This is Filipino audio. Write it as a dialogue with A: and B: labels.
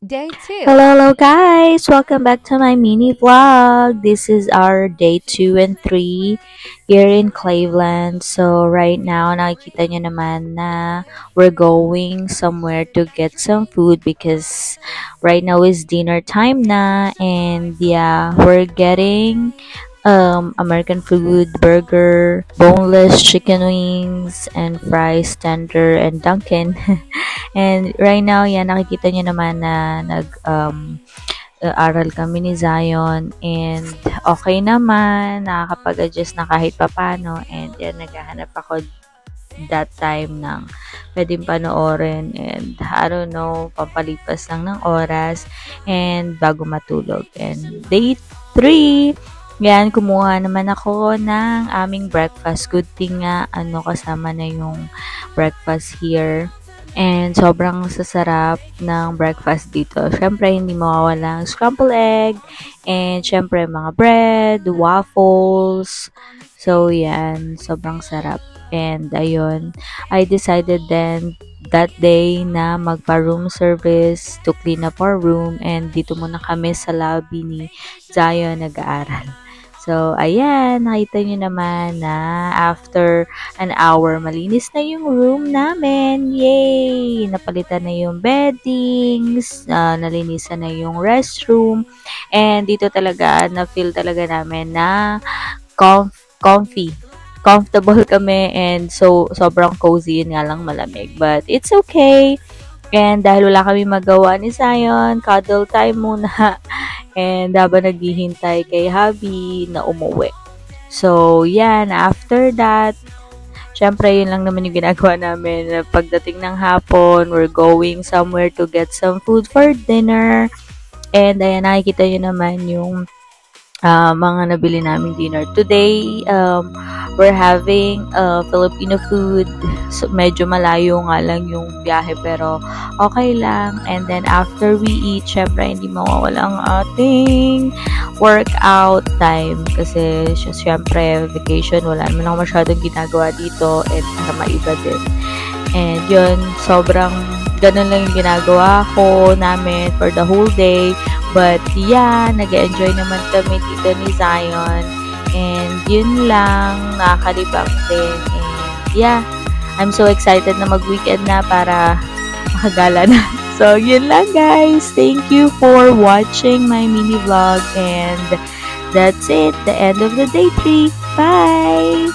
A: Day 2.
B: Hello guys! Welcome back to my mini vlog. This is our day 2 and 3 here in Cleveland. So right now, nakikita nyo naman na we're going somewhere to get some food because right now is dinner time na, and yeah, we're getting American food, burger, boneless chicken wings, and fries, tender, and Dunkin'. And right now, yan, nakikita nyo naman na aral kami ni Zion, and okay naman, nakakapag-adjust na kahit papano, and yan, naghahanap ako that time ng pwedeng panoorin, and I don't know, pampalipas lang ng oras and bago matulog. And day 3, yan, kumuha naman ako ng aming breakfast. Good thing nga, kasama na yung breakfast here. And sobrang sasarap ng breakfast dito. Syempre, hindi mawawala ang scrambled egg. And syempre, mga bread, waffles. So, yan. Sobrang sarap. And ayun, I decided then that day na magpa-room service to clean up our room. And dito muna kami sa lobby ni Zion nag-aaral. So, ayan, nakita nyo naman na after an hour, malinis na yung room namin. Yay! Napalitan na yung beddings, nalinisan na yung restroom, and dito talaga, na-feel talaga namin na comfy. Comfortable kami, and so, sobrang cozy, yun nga lang malamig. But, it's okay. And dahil wala kami magawa ni Zion, cuddle time muna. And habang naghihintay kay hubby na umuwi. So, yan. After that, syempre, yun lang naman yung ginagawa namin. Pagdating ng hapon, we're going somewhere to get some food for dinner. And ayan, nakikita nyo naman yung mga nabili namin dinner. Today, we're having Filipino food. So, medyo malayo nga lang yung biyahe, pero okay lang. And then, after we eat, syempre, hindi mawawala ang ating workout time. Kasi, syempre, vacation, wala naman ako masyadong ginagawa dito. And, para maiba din. And, yun, sobrang ganun lang yung ginagawa ko namin for the whole day. But, yeah, nag-enjoy naman kami dito ni Zion. And, yun lang, nakakalibang din. And, yeah, I'm so excited na mag-weekend na para makagala na. So, yun lang, guys. Thank you for watching my mini vlog. And, that's it. The end of the day 3. Bye!